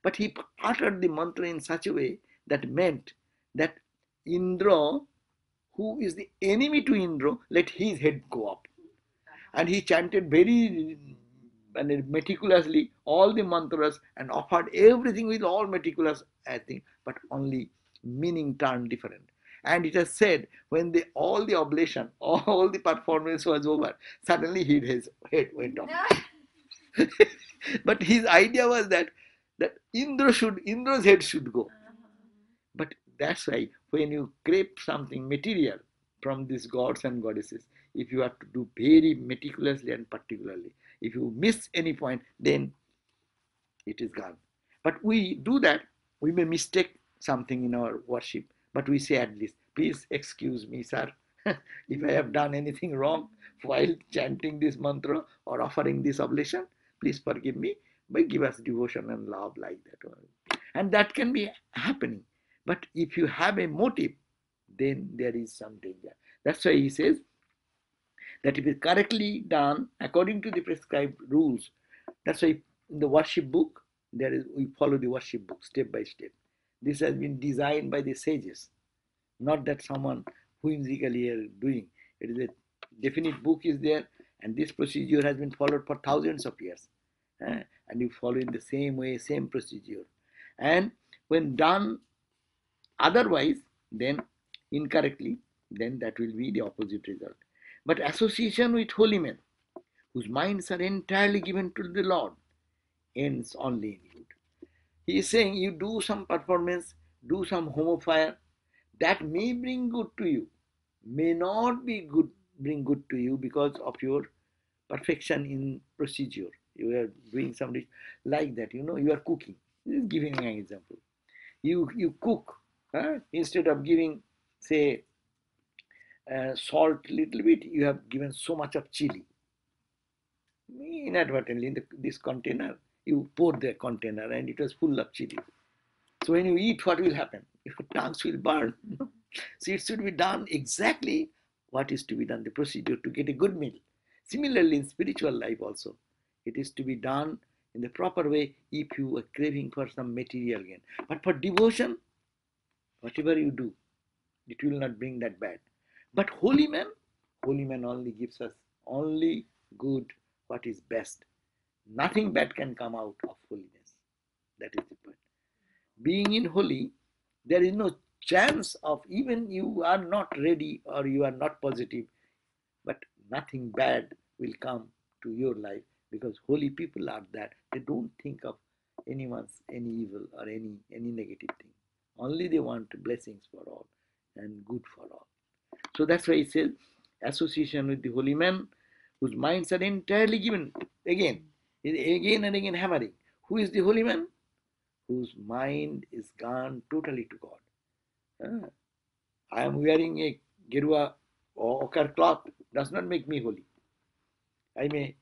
but he uttered the mantra in such a way that meant that Indra, who is the enemy to Indra, let his head go up. And he chanted very meticulously all the mantras and offered everything with all meticulous, I think, but only meaning turned different. And it is said, when all the oblation, all the performance was over, suddenly his head went off. But his idea was that Indra's head should go. But that's why when you crave something material from these gods and goddesses, if you have to do very meticulously and particularly, if you miss any point, then it is gone. But we do that, we may mistake something in our worship, but we say at least, please excuse me, sir, if I have done anything wrong while chanting this mantra or offering this oblation, please forgive me, but give us devotion and love like that. And that can be happening. But if you have a motive, then there is some danger. That's why he says that if it's correctly done according to the prescribed rules, that's why in the worship book, we follow the worship book step by step. This has been designed by the sages, not that someone whimsically is doing. It is a definite book is there, and this procedure has been followed for thousands of years. And you follow in the same way, same procedure. And when done otherwise, then incorrectly, then that will be the opposite result. But association with holy men whose minds are entirely given to the Lord, ends only in good. He is saying you do some performance, do some homophire, that may bring good to you, may not be good, bring good to you because of your perfection in procedure. You are doing something like that, you are cooking. This is giving an example. You cook, instead of giving, say, salt little bit, you have given so much of chili. Inadvertently, in this container, you pour the container and it was full of chili. So when you eat, what will happen? Your tongues will burn. So it should be done exactly what is to be done, the procedure to get a good meal. Similarly, in spiritual life also, it is to be done in the proper way if you are craving for some material gain. But for devotion, whatever you do, it will not bring that bad. But holy man only gives us only good, what is best. Nothing bad can come out of holiness. That is the point. Being in holy, there is no chance of, even you are not ready or you are not positive, but nothing bad will come to your life, because holy people are that. They don't think of any evil or any negative thing. Only they want blessings for all and good for all. So that's why it says, association with the holy man, whose minds are entirely given. Again and again hammering. Who is the holy man? Whose mind is gone totally to God. I am wearing a gerua or ochre cloth, does not make me holy. I may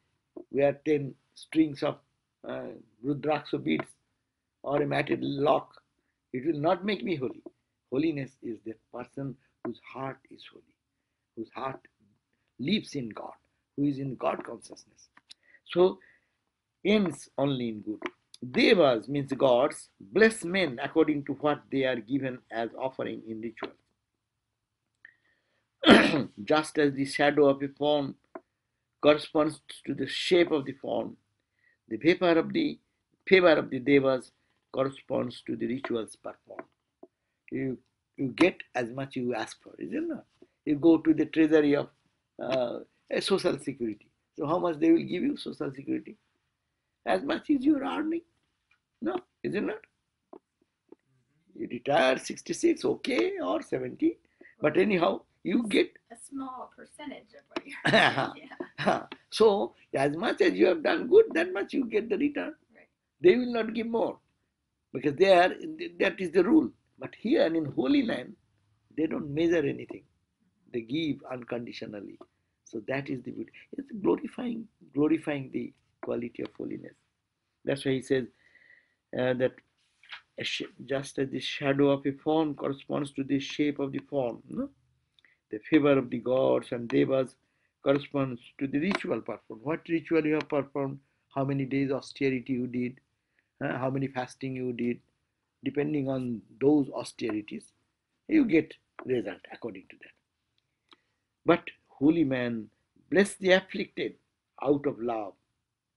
wear 10 strings of rudraksha beads or a matted lock. It will not make me holy. Holiness is that person whose heart is holy, whose heart lives in God, who is in God consciousness. So, ends only in good. Devas means gods, bless men according to what they are given as offering in rituals. Just as the shadow of a form corresponds to the shape of the form, the favor of the devas corresponds to the rituals performed. You get as much you ask for, isn't it? You go to the treasury of social security. So how much they will give you social security? As much as you are earning. No, isn't it? You retire 66, okay, or 70. But anyhow, you get a small percentage of what you're yeah. So as much as you have done good, that much you get the return. Right. They will not give more, because that is the rule. But here in Holy Land, they don't measure anything. They give unconditionally. So that is the beauty. It's glorifying the quality of holiness. That's why he says that just as the shadow of a form corresponds to the shape of the form, no? The favor of the gods and devas corresponds to the ritual performed. What ritual you have performed, how many days austerity you did, how many fasting you did, depending on those austerities, you get result according to that. But holy man bless the afflicted out of love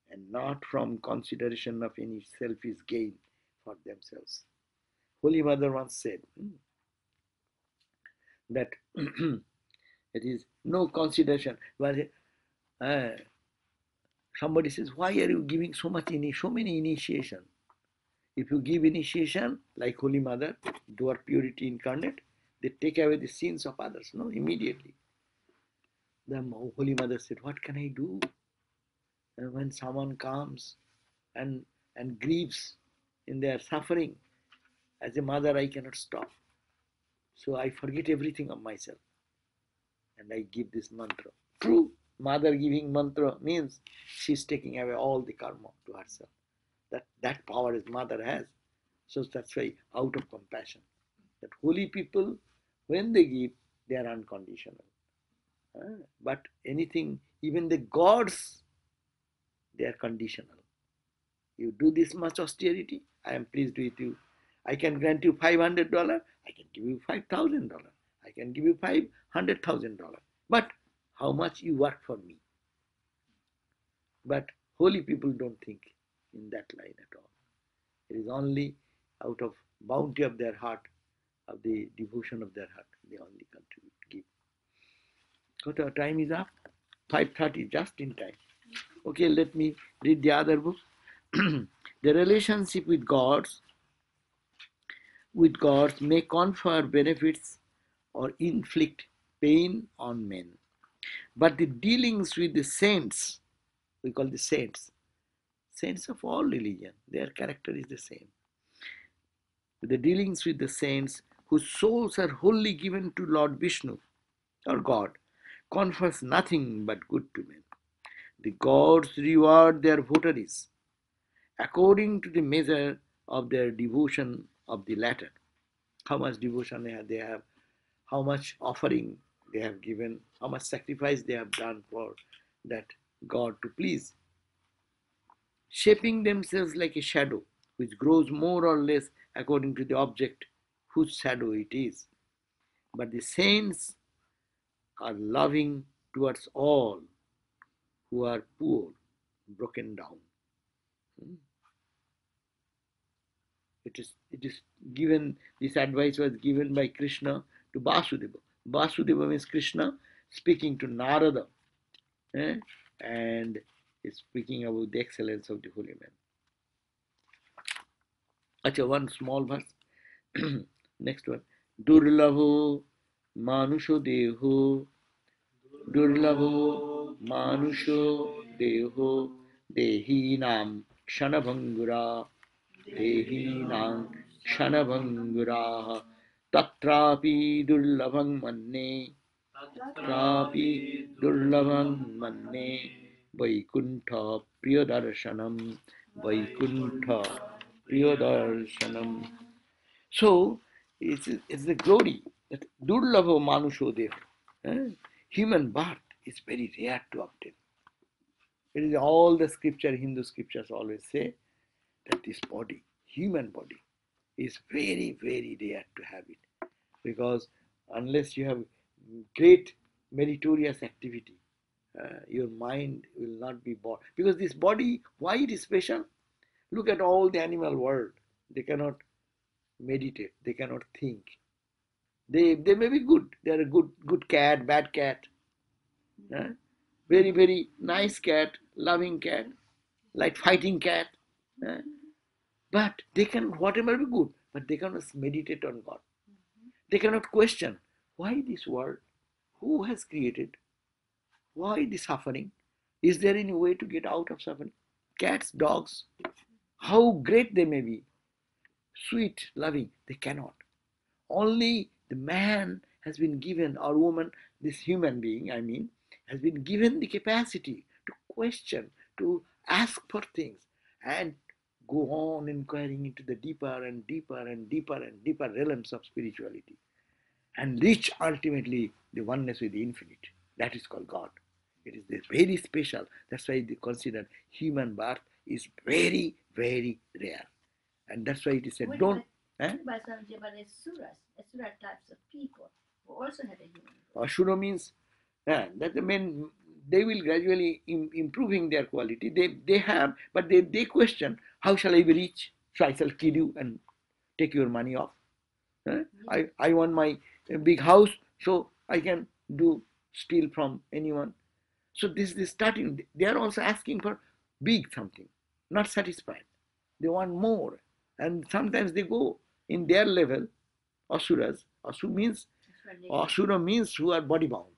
and not from consideration of any selfish gain for themselves. Holy Mother once said that it is no consideration. But somebody says, why are you giving so many initiation? If you give initiation like Holy Mother, Door Purity Incarnate, they take away the sins of others, no, immediately. The Holy Mother said, what can I do? And when someone comes and grieves in their suffering, as a mother, I cannot stop. So I forget everything of myself and I give this mantra. True mother giving mantra means she's taking away all the karma to herself. That power is mother has. So that's why out of compassion. That holy people, when they give, they are unconditional. But anything, even the gods, they are conditional. You do this much austerity, I am pleased with you. I can grant you $500, I can give you $5,000. I can give you $500,000. But how much you work for me? But holy people don't think in that line at all. It is only out of bounty of their heart, of the devotion of their heart, they only contribute, give. So our time is up. 5:30, just in time. Okay, let me read the other book. The relationship with gods may confer benefits or inflict pain on men. But the dealings with the saints, we call the saints of all religion, their character is the same. The dealings with the saints whose souls are wholly given to Lord Vishnu or God confers nothing but good to men. The gods reward their votaries according to the measure of their devotion of the latter. How much devotion they have, how much offering they have given, how much sacrifice they have done for that God to please, shaping themselves like a shadow which grows more or less according to the object whose shadow it is. But the saints are loving towards all who are poor, broken down. It is given, this advice was given by Krishna to Vasudeva. Vasudeva means Krishna speaking to Narada, and is speaking about the excellence of the holy man. Acha, one small verse. Next one. Durlabho manusho deho, Durlabho manusho deho, Dehinam kshanabhangura, Dehinam kshanabhangura, Tatrapi durlabhang manne, Tatrapi durlabhang manne, Vaikuntha priyadarshanam, Vaikuntha priyadarshanam. So, it's the glory that durlabha manusho deha. Human birth is very rare to obtain. It is all the scripture, Hindu scriptures always say that this body, human body, is very, very rare to have it. Because unless you have great meritorious activity, your mind will not be born. Because this body, why it is special? Look at all the animal world. They cannot meditate, they cannot think. They may be good. They are a good cat, bad cat, very, very nice cat, loving cat, like fighting cat. But they can, whatever be good, but they cannot meditate on God. They cannot question why this world, who has created, why the suffering, is there any way to get out of suffering? Cats, dogs, how great they may be, sweet, loving, they cannot. Only the man has been given, or woman, this human being, I mean, has been given the capacity to question, to ask for things, and go on inquiring into the deeper and deeper and deeper and deeper realms of spirituality, and reach ultimately the oneness with the infinite. That is called God. It is very special. That's why they consider human birth is very, very rare. And that's why it is said, don't. But Asura types of people who also had a human birth. Ashura means that the men, they will gradually improving their quality. They have, but they question, how shall I be rich? So I shall kill you and take your money off. I want my big house, so I can steal from anyone. So this is starting. They are also asking for big something, not satisfied. They want more, and sometimes they go in their level. Asuras. Asura means who are body bound.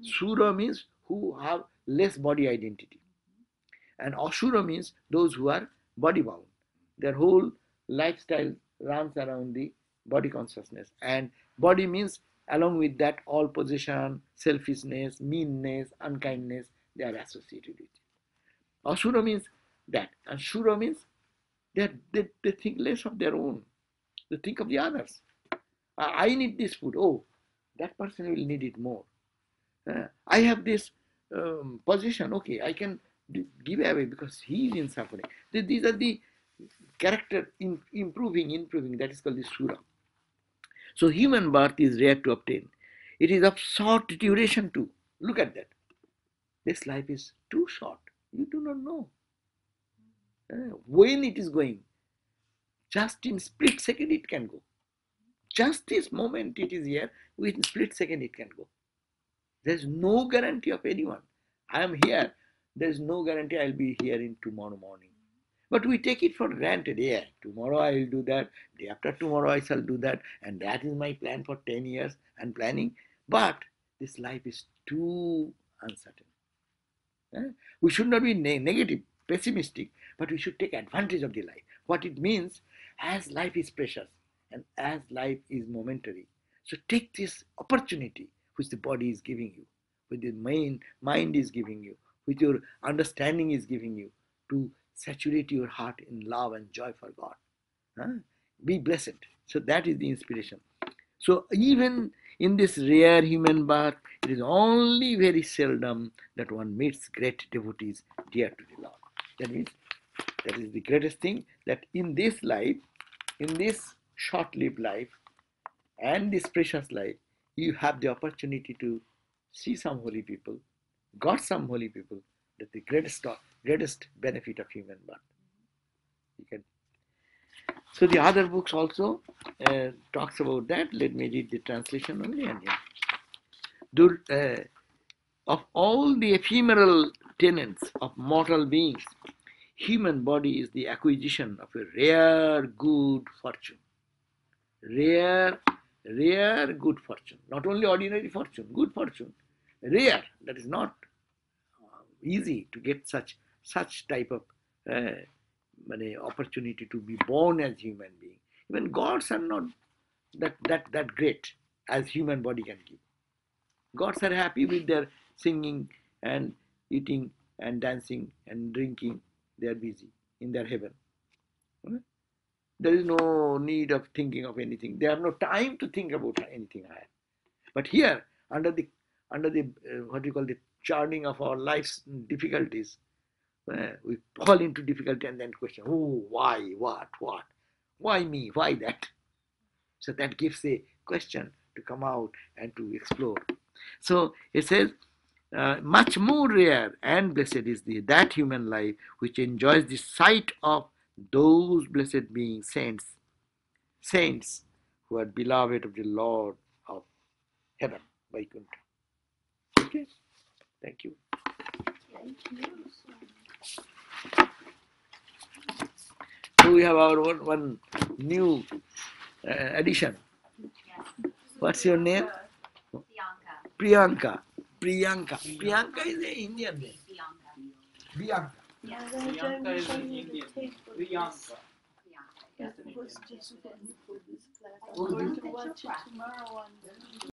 Sura means who have less body identity. And Asura means those who are body bound. Their whole lifestyle runs around the body consciousness. And body means, along with that, all possession, selfishness, meanness, unkindness, they are associated with it. Asura means that. And Shura means that they think less of their own. They think of the others. I need this food. Oh, that person will need it more. I have this position. Okay, I can give away because he is in suffering. These are the character improving. That is called the Sura. So human birth is rare to obtain. It is of short duration too. Look at that. This life is too short. You do not know when it is going. Just in split second it can go. Just this moment it is here, within split second it can go. There is no guarantee of anyone. I am here. There is no guarantee I'll be here in tomorrow morning. But we take it for granted. Yeah, tomorrow I will do that. Day after tomorrow I shall do that. And that is my plan for 10 years and planning. But this life is too uncertain. We should not be negative, pessimistic, but we should take advantage of the life. What it means, as life is precious and as life is momentary, so take this opportunity which the body is giving you, which the mind is giving you, which your understanding is giving you, to saturate your heart in love and joy for God. Be blessed. So that is the inspiration. So even in this rare human birth, it is only very seldom that one meets great devotees dear to the Lord. That means that is the greatest thing, that in this life, in this short-lived life and this precious life, you have the opportunity to see some holy people, got some holy people. That's the greatest benefit of human birth. You can. So the other books also talks about that. Let me read the translation only. Of all the ephemeral tenets of mortal beings, human body is the acquisition of a rare good fortune. Rare good fortune. Not only ordinary fortune, good fortune. Rare. That is not easy to get such type of opportunity to be born as human being. Even gods are not that great as human body can give. Gods are happy with their singing and eating and dancing and drinking. They are busy in their heaven. There is no need of thinking of anything. They have no time to think about anything higher. But here, under the what you call the churning of our life's difficulties, we fall into difficulty and then question, oh, why, what, why me, why that? So that gives a question to come out and to explore. So it says, much more rare and blessed is that human life which enjoys the sight of those blessed beings, saints who are beloved of the Lord of heaven, Vaikuntha. Okay, thank you. Thank you. So we have our one new addition. What's your name? Bianca. Priyanka is an Indian name. Bianca. Priyanka is an Indian. Priyanka. It was just wonderful, this class. I'm going to watch it tomorrow on